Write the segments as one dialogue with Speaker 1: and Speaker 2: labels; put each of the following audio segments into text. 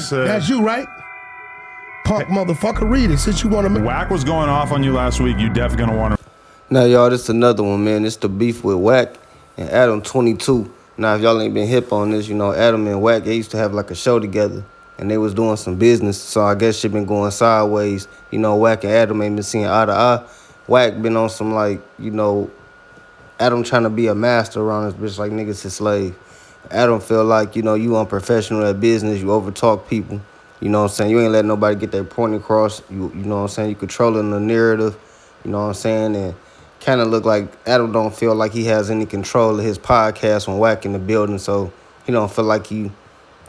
Speaker 1: That's you, right? Punk motherfucker, read it since you want to.
Speaker 2: Wack was going off on you last week. You definitely gonna want to.
Speaker 3: Now, y'all, this is another one, man. It's the beef with Wack and Adam 22. Now, if y'all ain't been hip on this, you know, Adam and Wack, they used to have like a show together, and they was doing some business. So I guess shit been going sideways. You know, Wack and Adam ain't been seeing eye to eye. Wack been on some like, you know, Adam trying to be a master around this bitch like niggas his slave. Adam feel like, you know, you unprofessional at business, you overtalk people. You know what I'm saying? You ain't letting nobody get their point across. You know what I'm saying? You controlling the narrative. You know what I'm saying? And kind of look like Adam don't feel like he has any control of his podcast when Wack in the building. So he don't feel like you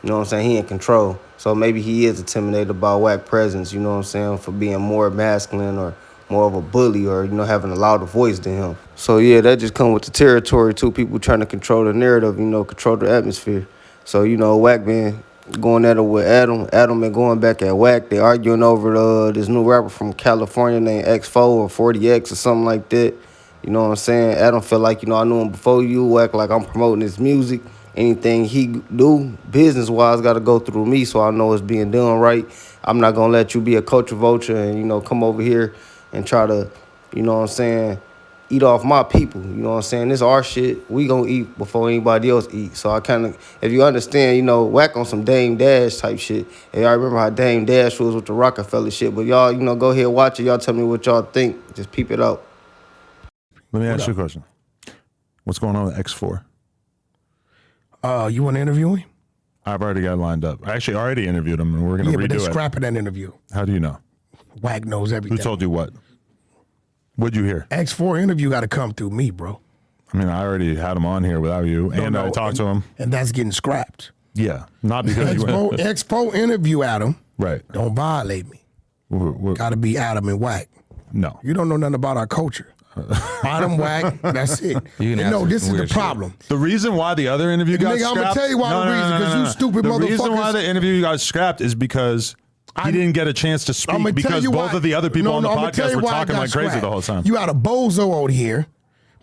Speaker 3: know what I'm saying? He in control. So maybe he is intimidated about Wack presence, you know what I'm saying, for being more masculine or more of a bully or, you know, having a louder voice than him. So, yeah, that just come with the territory, too. People trying to control the narrative, you know, control the atmosphere. So, you know, Wack been going at it with Adam. Adam been going back at Wack. They arguing over this new rapper from California named X4 or 40X or something like that. You know what I'm saying? Adam feel like, you know, I knew him before you. Wack like I'm promoting his music. Anything he do business-wise got to go through me so I know it's being done right. I'm not going to let you be a culture vulture and, you know, come over here and try to, you know what I'm saying, eat off my people. You know what I'm saying? This is our shit. We gonna eat before anybody else eat. So I kind of, if you understand, you know, Wack on some Dame Dash type shit. And y'all remember how Dame Dash was with the Rockefeller shit. But y'all, you know, go ahead, watch it. Y'all tell me what y'all think. Just peep it out.
Speaker 2: Let me ask you a question. What's going on with X4?
Speaker 1: You want to interview him?
Speaker 2: I've already got lined up. I actually already interviewed him, and we're going to redo
Speaker 1: but
Speaker 2: it.
Speaker 1: they're scrapping that interview.
Speaker 2: How do you know?
Speaker 1: Wack knows everything.
Speaker 2: Who told you what? What'd you hear?
Speaker 1: X4 interview got to come through me, bro.
Speaker 2: I mean, I already had him on here without you, and I talked to him.
Speaker 1: And that's getting scrapped.
Speaker 2: Yeah, not because
Speaker 1: Expo interview Adam.
Speaker 2: Right.
Speaker 1: Don't violate me. Got to be Adam and Wack.
Speaker 2: No.
Speaker 1: You don't know nothing about our culture. Adam, Wack, that's it. You know, this is the problem.
Speaker 2: The reason why the other interview got scrapped.
Speaker 1: I'm going to tell you why the reason, because you stupid motherfuckers.
Speaker 2: The reason why the interview got scrapped is because he didn't get a chance to speak because both of the other people on the podcast were talking like crazy the whole time.
Speaker 1: You had a bozo out here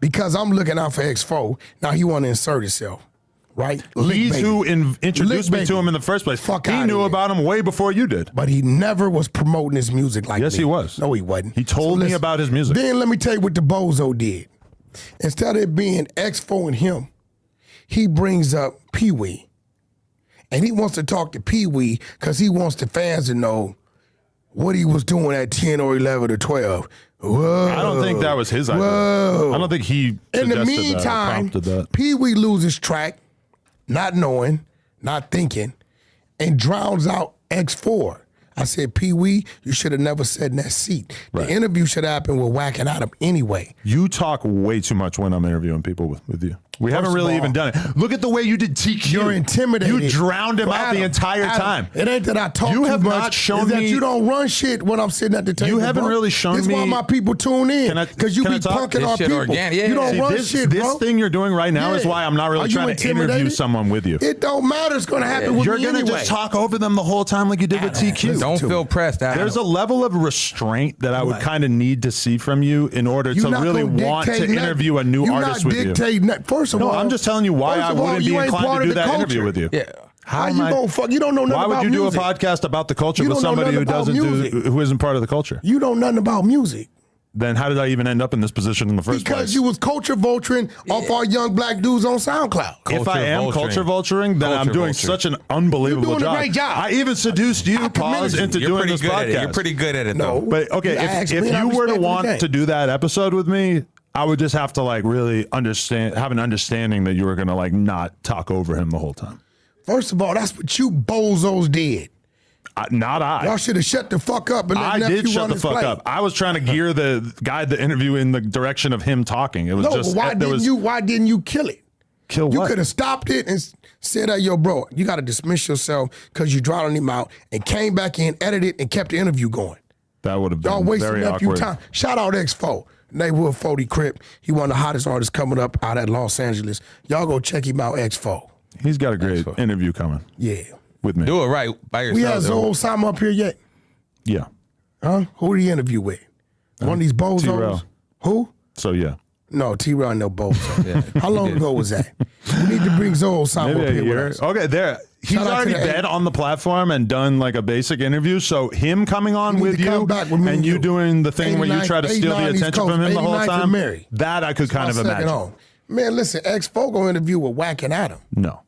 Speaker 1: because I'm looking out for X4. Now he want to insert himself, right?
Speaker 2: He's who introduced me to him in the first place. He knew about him way before you did.
Speaker 1: But he never was promoting his music like
Speaker 2: Yes, he was.
Speaker 1: No, he wasn't.
Speaker 2: He told me about his music.
Speaker 1: Then let me tell you what the bozo did. Instead of it being X4 and him, he brings up Pee Wee. And he wants to talk to Pee Wee because he wants the fans to know what he was doing at 10 or 11 or 12. Whoa.
Speaker 2: I don't think that was his idea.
Speaker 1: Whoa.
Speaker 2: I don't think he
Speaker 1: In the meantime, Pee Wee loses track, not knowing, not thinking, and drowns out X4. I said, Pee Wee, you should have never sat in that seat.
Speaker 2: Right.
Speaker 1: The interview should happen with Wack and Adam anyway.
Speaker 2: You talk way too much when I'm interviewing people with you. We haven't really even done it. Look at the way you did TQ.
Speaker 1: You're intimidated.
Speaker 2: You drowned him out
Speaker 1: Adam,
Speaker 2: the entire time.
Speaker 1: It ain't that I talk
Speaker 2: You
Speaker 1: too
Speaker 2: have
Speaker 1: much.
Speaker 2: not shown
Speaker 1: it's that
Speaker 2: me.
Speaker 1: You don't run shit when I'm sitting at the table.
Speaker 2: You haven't
Speaker 1: bro.
Speaker 2: really shown
Speaker 1: This
Speaker 2: me.
Speaker 1: This is why my people tune in. Because you be punking our people. You don't run shit, bro.
Speaker 2: This thing you're doing right now is why I'm not really trying to interview someone with you.
Speaker 1: It don't matter. It's going to happen with
Speaker 2: You're
Speaker 1: me
Speaker 2: going to
Speaker 1: anyway.
Speaker 2: just talk over them the whole time like you did with TQ.
Speaker 4: Don't feel pressed, Adam.
Speaker 2: There's a level of restraint that I would kind of need to see from you in order to really want to interview a new artist with you.
Speaker 1: First of all,
Speaker 2: I'm just telling you why I wouldn't be inclined to do that interview with you.
Speaker 4: Yeah.
Speaker 1: How you gonna fuck? You don't know nothing about music.
Speaker 2: Why would you do a podcast about the culture with somebody who isn't part of the culture?
Speaker 1: You know nothing about music.
Speaker 2: Then how did I even end up in this position in the first place?
Speaker 1: Because you was culture vulturing off our young black dudes on SoundCloud.
Speaker 2: If I am culture vulturing, then I'm doing such an unbelievable
Speaker 1: You're doing a great job.
Speaker 2: I even seduced you, into doing this podcast.
Speaker 4: You're pretty good at it,
Speaker 1: No.
Speaker 4: though.
Speaker 2: But okay, if you were to want to do that episode with me, I would just have to like really have an understanding that you were gonna like not talk over him the whole time.
Speaker 1: First of all, that's what you bozos did.
Speaker 2: Not I.
Speaker 1: Y'all should have shut the fuck up and let
Speaker 2: I
Speaker 1: nephew
Speaker 2: did shut
Speaker 1: run
Speaker 2: the
Speaker 1: his
Speaker 2: fuck
Speaker 1: play.
Speaker 2: up. I was trying to guide the interview in the direction of him talking. It was just
Speaker 1: why didn't you kill it?
Speaker 2: Kill what?
Speaker 1: You could have stopped it and said, "Hey, yo, bro, you got to dismiss yourself because you drowned him out," and came back in, edited, and kept the interview going.
Speaker 2: That would have been
Speaker 1: Y'all wasting
Speaker 2: very
Speaker 1: nephew
Speaker 2: awkward.
Speaker 1: time. Shout out X4. Neighborhood 40 Crip. He one of the hottest artists coming up out at Los Angeles. Y'all go check him out, X4.
Speaker 2: He's got a great interview coming.
Speaker 1: Yeah.
Speaker 2: With me.
Speaker 4: Do it right by yourself.
Speaker 1: We had Zoe Osama up here yet?
Speaker 2: Yeah.
Speaker 1: Huh? Who did he interview with? One of these bozos?
Speaker 2: T-Rail.
Speaker 1: Who?
Speaker 2: So, yeah.
Speaker 1: No, T-Rail no bozo. How long ago was that? We need to bring Zoe Osama up here with us.
Speaker 2: Okay, there. he's
Speaker 1: Shout out
Speaker 2: already
Speaker 1: to the
Speaker 2: been on the platform and done like a basic interview. So him coming on
Speaker 1: You need
Speaker 2: with
Speaker 1: to come
Speaker 2: you
Speaker 1: back with me
Speaker 2: and
Speaker 1: and
Speaker 2: you
Speaker 1: you.
Speaker 2: doing the thing where you
Speaker 1: 89
Speaker 2: try to steal the
Speaker 1: 89 East
Speaker 2: attention
Speaker 1: Coast,
Speaker 2: from him the whole
Speaker 1: 89
Speaker 2: time,
Speaker 1: Mary.
Speaker 2: that I could kind of
Speaker 1: My second
Speaker 2: imagine.
Speaker 1: home. Man, listen, X4 gonna interview with Wack and Adam.
Speaker 2: No.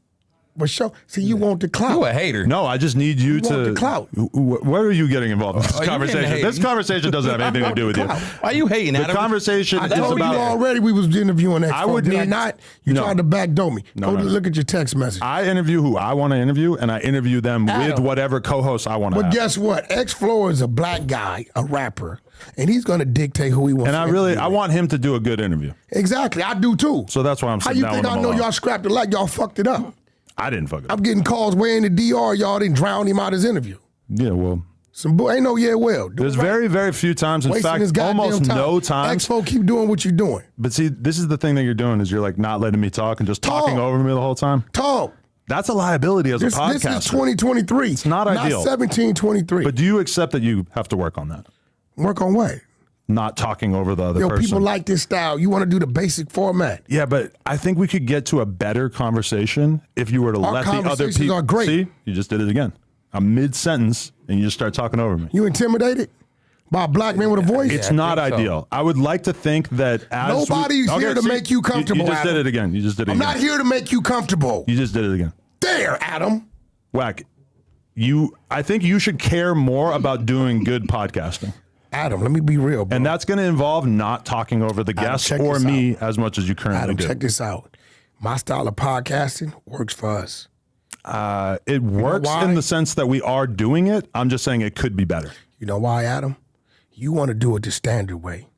Speaker 1: But show, see, you want the clout.
Speaker 4: You a hater.
Speaker 2: No, I just need you
Speaker 1: want
Speaker 2: to.
Speaker 1: the clout.
Speaker 2: Where are you getting involved in this
Speaker 4: you getting
Speaker 2: conversation?
Speaker 4: hated.
Speaker 2: This conversation doesn't have anything to do with you.
Speaker 1: clout.
Speaker 4: Why you hating,
Speaker 2: The
Speaker 4: Adam?
Speaker 2: conversation
Speaker 1: I
Speaker 2: is
Speaker 1: told you
Speaker 2: about.
Speaker 1: already we was interviewing X4.
Speaker 2: I would
Speaker 1: Did I
Speaker 2: need-
Speaker 1: not? You
Speaker 2: No.
Speaker 1: tried to backdoor me.
Speaker 2: No,
Speaker 1: Go
Speaker 2: no, no.
Speaker 1: look at your text message.
Speaker 2: I interview who I want to interview, and I interview them with
Speaker 1: Adam.
Speaker 2: whatever co-host I want to
Speaker 1: But
Speaker 2: have.
Speaker 1: guess what? X4 is a black guy, a rapper, and he's going to dictate who he wants.
Speaker 2: And
Speaker 1: to
Speaker 2: I really,
Speaker 1: interview
Speaker 2: I
Speaker 1: with.
Speaker 2: want him to do a good interview.
Speaker 1: Exactly, I do too.
Speaker 2: So that's why I'm
Speaker 1: How
Speaker 2: sitting
Speaker 1: you
Speaker 2: down
Speaker 1: think
Speaker 2: with
Speaker 1: I
Speaker 2: him
Speaker 1: know
Speaker 2: alone.
Speaker 1: y'all scrapped it like y'all fucked it up?
Speaker 2: I didn't fuck it.
Speaker 1: I'm getting calls way in the DR. Y'all didn't drown him out his interview.
Speaker 2: Yeah, well,
Speaker 1: Ain't no well. Do
Speaker 2: there's
Speaker 1: it right.
Speaker 2: very, very few times. In
Speaker 1: Wasting
Speaker 2: fact,
Speaker 1: his goddamn
Speaker 2: almost
Speaker 1: time.
Speaker 2: no times.
Speaker 1: X4 keep doing what you're doing.
Speaker 2: But see, this is the thing that you're doing is you're like not letting me talk and just talking
Speaker 1: Talk.
Speaker 2: over me the whole time.
Speaker 1: Talk.
Speaker 2: That's a liability as
Speaker 1: This
Speaker 2: a podcaster.
Speaker 1: is 2023. It's
Speaker 2: not ideal.
Speaker 1: 1723.
Speaker 2: But do you accept that you have to work on that?
Speaker 1: Work on what?
Speaker 2: Not talking over the other
Speaker 1: Yo,
Speaker 2: person.
Speaker 1: people like this style. You want to do the basic format.
Speaker 2: Yeah, but I think we could get to a better conversation if you were to
Speaker 1: Our
Speaker 2: let the other
Speaker 1: conversations
Speaker 2: people.
Speaker 1: are great.
Speaker 2: See, you just did it again. I'm mid-sentence and you just start talking over me.
Speaker 1: You intimidated by a black man with a voice?
Speaker 2: It's not
Speaker 4: think so.
Speaker 2: ideal. I would like to think that as
Speaker 1: Nobody's here to make you comfortable,
Speaker 2: You just did
Speaker 1: Adam.
Speaker 2: it again. You just did it
Speaker 1: I'm
Speaker 2: again.
Speaker 1: not here to make you comfortable.
Speaker 2: You just did it again.
Speaker 1: There, Adam.
Speaker 2: Wack, I think you should care more about doing good podcasting.
Speaker 1: Adam, let me be real, bro.
Speaker 2: And that's going to involve not talking over the guests
Speaker 1: check
Speaker 2: or
Speaker 1: this
Speaker 2: me as much as you currently
Speaker 1: Adam,
Speaker 2: do.
Speaker 1: check this out. My style of podcasting works for us.
Speaker 2: It works
Speaker 1: why?
Speaker 2: in the sense that we are doing it. I'm just saying it could be better.
Speaker 1: You know why, Adam? You want to do it the standard way.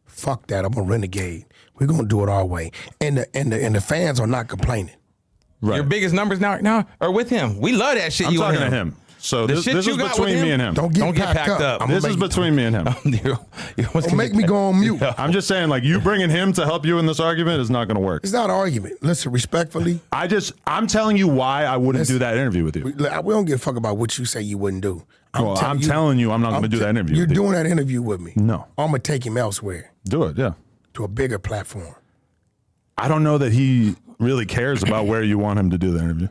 Speaker 1: Fuck that. I'm a renegade. We're gonna do it our way. And the fans are not complaining.
Speaker 2: Right.
Speaker 4: Your biggest numbers now are with him. We love that shit.
Speaker 2: I'm
Speaker 4: you
Speaker 2: talking
Speaker 4: and
Speaker 2: to him. So
Speaker 4: The
Speaker 2: this
Speaker 4: shit
Speaker 2: is
Speaker 4: you got
Speaker 2: between
Speaker 4: with
Speaker 2: me
Speaker 4: him?
Speaker 2: and him.
Speaker 1: Don't get
Speaker 4: packed up.
Speaker 1: I'ma
Speaker 2: This is
Speaker 1: make you-
Speaker 2: between me and him.
Speaker 1: Don't make me go on mute.
Speaker 2: I'm just saying, like, you bringing him to help you in this argument is not going to work.
Speaker 1: It's not an argument. Listen, respectfully,
Speaker 2: I'm telling you why I wouldn't do that interview with you.
Speaker 1: we don't give a fuck about what you say you wouldn't do.
Speaker 2: I'm telling you I'm not going to do that interview
Speaker 1: You're
Speaker 2: with you.
Speaker 1: doing that interview with me.
Speaker 2: No.
Speaker 1: I'm gonna take him elsewhere
Speaker 2: Do it, yeah.
Speaker 1: to a bigger platform.
Speaker 2: I don't know that he really cares about where you want him to do the interview.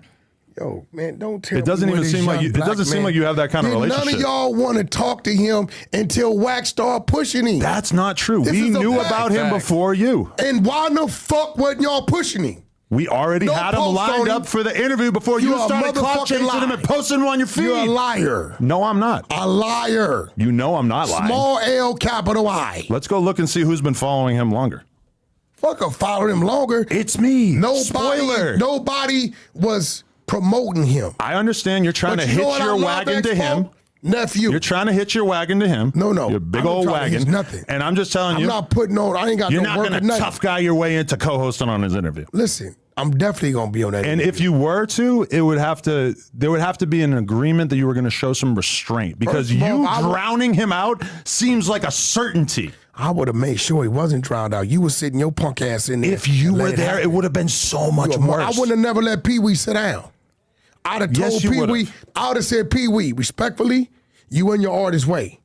Speaker 1: Yo, man, don't tell
Speaker 2: It doesn't
Speaker 1: me
Speaker 2: even
Speaker 1: where this
Speaker 2: seem like
Speaker 1: young
Speaker 2: you. It
Speaker 1: black
Speaker 2: doesn't seem
Speaker 1: man-
Speaker 2: like you have that kind of
Speaker 1: Did
Speaker 2: relationship.
Speaker 1: None of y'all want to talk to him until Wack started pushing him.
Speaker 2: That's not true.
Speaker 1: This
Speaker 2: We
Speaker 1: is a
Speaker 2: knew
Speaker 1: fact.
Speaker 2: about him
Speaker 4: Fact.
Speaker 2: before you.
Speaker 1: And why the fuck wasn't y'all pushing him?
Speaker 2: We already
Speaker 1: No
Speaker 2: had him
Speaker 1: post
Speaker 2: lined
Speaker 1: on him.
Speaker 2: up for the interview before you
Speaker 1: You're a
Speaker 2: started clout
Speaker 1: motherfucking
Speaker 2: chasing him
Speaker 1: lie.
Speaker 2: and posting him on your feed.
Speaker 1: You're a liar.
Speaker 2: No, I'm not.
Speaker 1: A liar.
Speaker 2: You know I'm not lying.
Speaker 1: Small L, capital I.
Speaker 2: Let's go look and see who's been following him longer.
Speaker 1: Fuck, followed him longer.
Speaker 2: It's me.
Speaker 1: Nobody was promoting him.
Speaker 2: I understand you're trying
Speaker 1: But
Speaker 2: to
Speaker 1: you know
Speaker 2: hitch
Speaker 1: what I
Speaker 2: your
Speaker 1: love,
Speaker 2: wagon to
Speaker 1: Expo?
Speaker 2: him.
Speaker 1: Nephew.
Speaker 2: You're trying to hitch your wagon to him.
Speaker 1: No.
Speaker 2: Your big
Speaker 1: I'm not
Speaker 2: old
Speaker 1: trying to hitch
Speaker 2: wagon.
Speaker 1: nothing.
Speaker 2: And I'm just telling
Speaker 1: I'm
Speaker 2: you,
Speaker 1: not putting on, I ain't got
Speaker 2: you're
Speaker 1: no
Speaker 2: not
Speaker 1: work
Speaker 2: going
Speaker 1: or
Speaker 2: to
Speaker 1: nothing.
Speaker 2: tough guy your way into co-hosting on his interview.
Speaker 1: Listen, I'm definitely going to be on that.
Speaker 2: And
Speaker 1: interview.
Speaker 2: if you were to, there would have to be an agreement that you were going to show some restraint because
Speaker 1: First of all,
Speaker 2: you
Speaker 1: I would-
Speaker 2: drowning him out seems like a certainty.
Speaker 1: I would have made sure he wasn't drowned out. You was sitting your punk ass in there.
Speaker 2: If you
Speaker 1: and let
Speaker 2: were there,
Speaker 1: happen.
Speaker 2: it would have been so much worse.
Speaker 1: I wouldn't have never let Pee Wee sit down. I'd have
Speaker 2: Yes,
Speaker 1: told
Speaker 2: you
Speaker 1: Pee Wee,
Speaker 2: would've.
Speaker 1: I would have said, Pee Wee, respectfully, you in your artist way.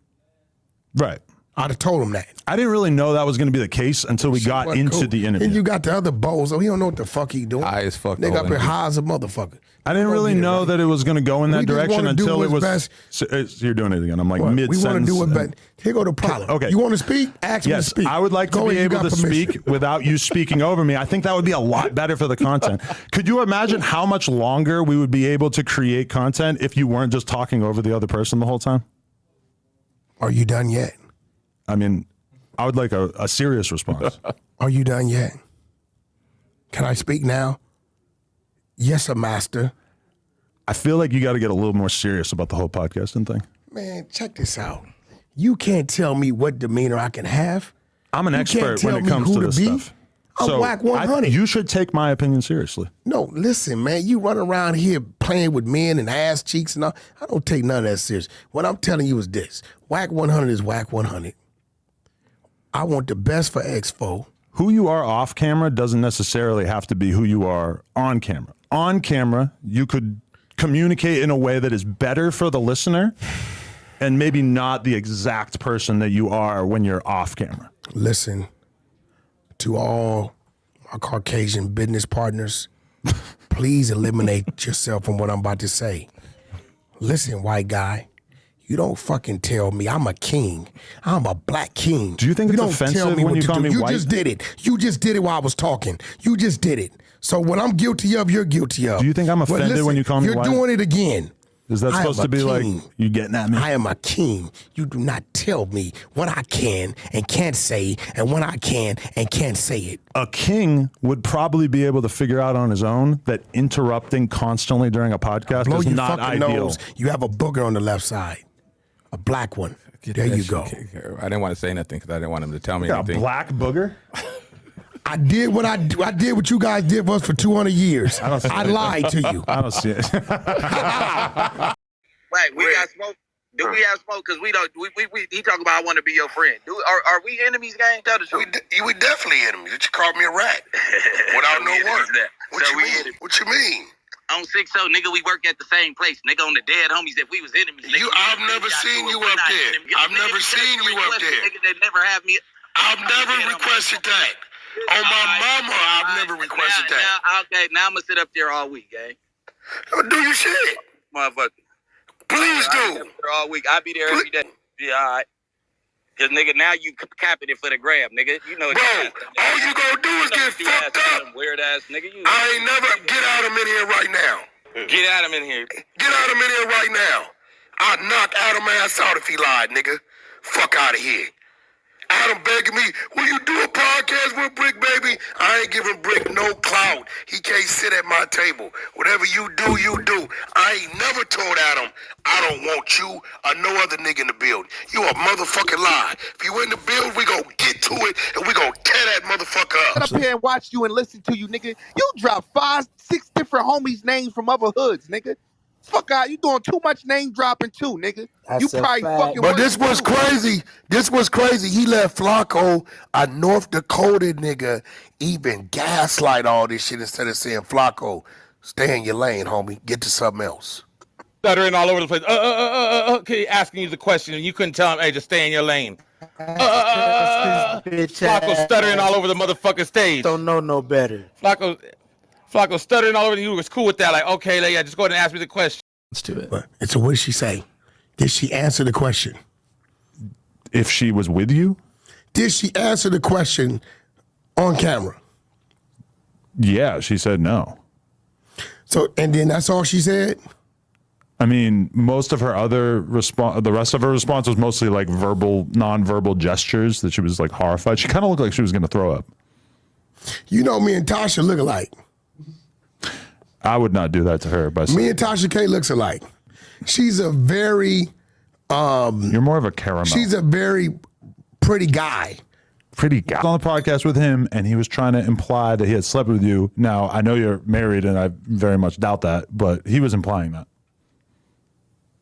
Speaker 2: Right.
Speaker 1: I'd have told him that.
Speaker 2: I didn't really know that was going to be the case until we got
Speaker 1: But
Speaker 2: into
Speaker 1: cool.
Speaker 2: the interview.
Speaker 1: And you got the other bozo. He don't know what the fuck he doing.
Speaker 4: High as fuck,
Speaker 1: Nigga
Speaker 4: though,
Speaker 1: up here
Speaker 4: ain't he?
Speaker 1: high as a motherfucker.
Speaker 2: I didn't really know that it was going to go in that
Speaker 1: We just
Speaker 2: direction
Speaker 1: wanna do
Speaker 2: until it
Speaker 1: what's
Speaker 2: was.
Speaker 1: best.
Speaker 2: So you're doing it again. I'm like
Speaker 1: What?
Speaker 2: mid
Speaker 1: We want to
Speaker 2: sentence.
Speaker 1: do it, but here go the problem.
Speaker 2: Okay.
Speaker 1: You want to speak? Ask me to
Speaker 2: Yes,
Speaker 1: speak.
Speaker 2: I would like to
Speaker 1: Go
Speaker 2: be
Speaker 1: ahead, you
Speaker 2: able to
Speaker 1: got permission.
Speaker 2: speak without you speaking over me. I think that would be a lot better for the content. Could you imagine how much longer we would be able to create content if you weren't just talking over the other person the whole time?
Speaker 1: Are you done yet?
Speaker 2: I mean, I would like a serious response.
Speaker 1: Are you done yet? Can I speak now? Yes, sir, master.
Speaker 2: I feel like you got to get a little more serious about the whole podcasting thing.
Speaker 1: Man, check this out. You can't tell me what demeanor I can have.
Speaker 2: I'm an
Speaker 1: You
Speaker 2: expert
Speaker 1: can't tell
Speaker 2: when it
Speaker 1: me
Speaker 2: comes
Speaker 1: who
Speaker 2: to
Speaker 1: to
Speaker 2: this
Speaker 1: be.
Speaker 2: stuff.
Speaker 1: I'm Wack 100.
Speaker 2: You should take my opinion seriously.
Speaker 1: No, listen, man. You run around here playing with men and ass cheeks and all. I don't take none of that serious. What I'm telling you is this. Wack 100 is Wack 100. I want the best for X4.
Speaker 2: Who you are off camera doesn't necessarily have to be who you are on camera. On camera, you could communicate in a way that is better for the listener and maybe not the exact person that you are when you're off camera.
Speaker 1: Listen to all my Caucasian business partners, please eliminate yourself from what I'm about to say. Listen, white guy. You don't fucking tell me I'm a king. I'm a black king.
Speaker 2: Do you think it's offensive when you call me white?
Speaker 1: You just did it. You just did it while I was talking. You just did it. So what I'm guilty of, you're guilty of.
Speaker 2: Do you think I'm offended when you call me white?
Speaker 1: You're doing it again.
Speaker 2: Is that supposed to be like you getting at me?
Speaker 1: I am a king. You do not tell me what I can and can't say and when I can and can't say it.
Speaker 2: A king would probably be able to figure out on his own that interrupting constantly during a podcast is not ideal.
Speaker 1: Nose. You have a booger on the left side. A black one. There you go.
Speaker 4: I didn't want to say nothing because I didn't want him to tell me anything.
Speaker 2: A black booger?
Speaker 1: I did what I did what you guys did for us for 200 years. I lied to you.
Speaker 2: I don't see it.
Speaker 5: Wait, we got smoke. Do we have smoke? Because we don't. He talking about I want to be your friend. Are we enemies, gang? Tell the truth.
Speaker 6: We definitely enemies. You called me a rat without no work. What you mean?
Speaker 5: On 6-0, nigga, we work at the same place. Nigga, on the dead homies that we was enemies. Nigga,
Speaker 6: I've never seen you up there. I've never seen you up there.
Speaker 5: Nigga, they never have me.
Speaker 6: I've never requested that. On my mama, I've never requested that.
Speaker 5: Okay, now I'm going to sit up there all week, gang.
Speaker 6: Do your shit.
Speaker 5: Motherfucker.
Speaker 6: Please do.
Speaker 5: All week. I'll be there every day. Yeah, all right. Because, nigga, now you capping it for the grab, nigga. You know.
Speaker 6: Bro, all you gonna do is get fucked up.
Speaker 5: Weird ass nigga.
Speaker 6: I ain't never. Get Adam in here right now.
Speaker 5: Get Adam in here.
Speaker 6: Get Adam in here right now. I'd knock Adam ass out if he lied, nigga. Fuck out of here. Adam begging me, will you do a podcast with Bricc Baby? I ain't giving Bricc no clout. He can't sit at my table. Whatever you do, you do. I ain't never told Adam, I don't want you or no other nigga in the building. You a motherfucking lie. If you in the building, we gon' get to it and we gon' tear that motherfucker up.
Speaker 7: Sit up here and watch you and listen to you, nigga. You drop 5, 6 different homies' names from other hoods, nigga. Fuck out, you doing too much name dropping too, nigga.
Speaker 8: That's
Speaker 7: you probably fucking.
Speaker 6: But this was crazy. This was crazy. He let Flacco, a North Dakota nigga, even gaslight all this shit instead of saying, Flacco, stay in your lane, homie. Get to something else.
Speaker 9: Stuttering all over the place. Okay, asking you the question and you couldn't tell him, hey, just stay in your lane. Flacco stuttering all over the motherfucking stage.
Speaker 8: Don't know no better.
Speaker 9: Flacco stuttering all over. You was cool with that. Like, okay, yeah, just go ahead and ask me the question.
Speaker 1: Let's do it. And so what did she say? Did she answer the question?
Speaker 2: If she was with you?
Speaker 1: Did she answer the question on camera?
Speaker 2: Yeah, she said no.
Speaker 1: So, and then that's all she said?
Speaker 2: I mean, most of her other the rest of her response was mostly like non-verbal gestures that she was like horrified. She kind of looked like she was going to throw up.
Speaker 1: You know, me and Tasha look alike.
Speaker 2: I would not do that to her. But
Speaker 1: me and Tasha K looks alike. She's a very...
Speaker 2: you're more of a caramel.
Speaker 1: She's a very pretty guy.
Speaker 2: Pretty guy. On the podcast with him, and he was trying to imply that he had slept with you. Now, I know you're married, and I very much doubt that, but he was implying that.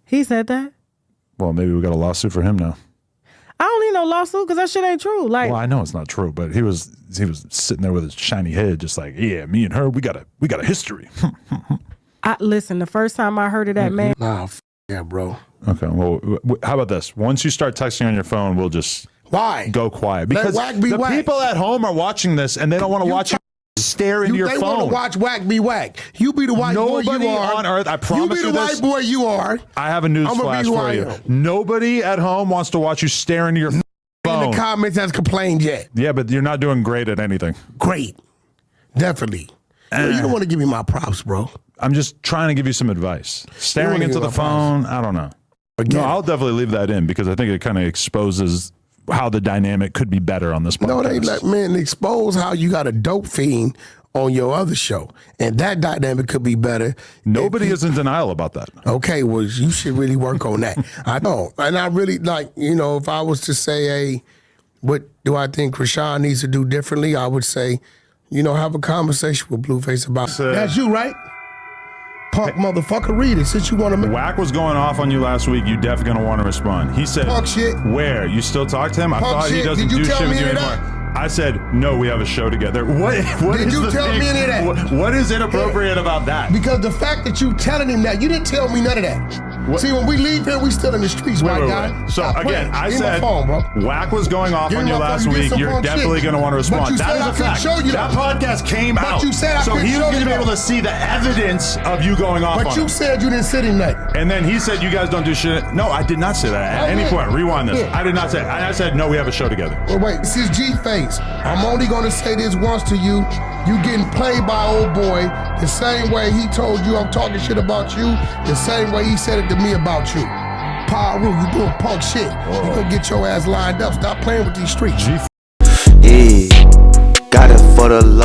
Speaker 10: He said that?
Speaker 2: Well, maybe we got a lawsuit for him now.
Speaker 10: I don't need no lawsuit because that shit ain't true. Like,
Speaker 2: well, I know it's not true, but he was sitting there with his shiny head, just like, yeah, me and her, we got a history.
Speaker 10: Listen, the first time I heard of that man.
Speaker 1: Nah, yeah, bro.
Speaker 2: Okay, well, how about this? Once you start texting on your phone, we'll just go quiet because the people at home are watching this and they don't want to watch you stare into your phone.
Speaker 1: They want to watch Wack be Wack. You be the white boy you are.
Speaker 2: Nobody on earth, I promise you
Speaker 1: this. You be the white boy you are.
Speaker 2: I have a news flash for you. Nobody at home wants to watch you stare into your phone.
Speaker 1: In the comments has complained yet.
Speaker 2: Yeah, but you're not doing great at anything.
Speaker 1: Great. Definitely. You don't want to give me my props, bro.
Speaker 2: I'm just trying to give you some advice. Staring into the phone, I don't know.
Speaker 1: Again.
Speaker 2: No, I'll definitely leave that in because I think it kind of exposes how the dynamic could be better on this podcast.
Speaker 1: No, they man expose how you got a dope fiend on your other show, and that dynamic could be better.
Speaker 2: Nobody is in denial about that.
Speaker 1: Okay, well, you should really work on that. I know, and I really like, if I was to say, hey, what do I think Rashawn needs to do differently? I would say, have a conversation with Blueface about that's you, right? Punk motherfucker, read it since you want to make.
Speaker 2: Wack was going off on you last week. You definitely gonna want to respond. He said,
Speaker 1: "Punk shit."
Speaker 2: Where? You still talk to him? I thought he doesn't do shit with you anymore. I said, no, we have a show together. What
Speaker 1: did you tell me any of that?
Speaker 2: What is inappropriate about that?
Speaker 1: Because the fact that you telling him that, you didn't tell me none of that. See, when we leave here, we still in the streets,
Speaker 2: Wait.
Speaker 1: guy.
Speaker 2: So
Speaker 1: Stop
Speaker 2: again,
Speaker 1: playing.
Speaker 2: I
Speaker 1: Give me my
Speaker 2: said
Speaker 1: phone, bro.
Speaker 2: Wack was going off
Speaker 1: Give
Speaker 2: on
Speaker 1: me
Speaker 2: you
Speaker 1: my
Speaker 2: last
Speaker 1: phone. You get
Speaker 2: week.
Speaker 1: some
Speaker 2: You're
Speaker 1: punk
Speaker 2: definitely
Speaker 1: shit.
Speaker 2: going to want to
Speaker 1: But
Speaker 2: respond.
Speaker 1: you
Speaker 2: That
Speaker 1: said
Speaker 2: is
Speaker 1: I
Speaker 2: a
Speaker 1: couldn't
Speaker 2: fact.
Speaker 1: show you
Speaker 2: That
Speaker 1: that.
Speaker 2: podcast came
Speaker 1: But
Speaker 2: out.
Speaker 1: you said I
Speaker 2: so
Speaker 1: couldn't
Speaker 2: he was
Speaker 1: show
Speaker 2: going to
Speaker 1: you
Speaker 2: be able
Speaker 1: that.
Speaker 2: to see the evidence of you going off
Speaker 1: But
Speaker 2: on
Speaker 1: you
Speaker 2: him.
Speaker 1: said you didn't sit him that.
Speaker 2: And then he said you guys don't do shit. No, I did not say that at any point. Rewind this. I did not say. I said no. We have a show together.
Speaker 1: Well, wait, this is G-Face. I'm only gonna say this once to you. You getting played by old boy the same way he told you I'm talking shit about you, the same way he said it to me about you. Paru, you doing punk shit. You gonna get your ass lined up. Stop playing with these streets.
Speaker 3: Yeah, got it for the low.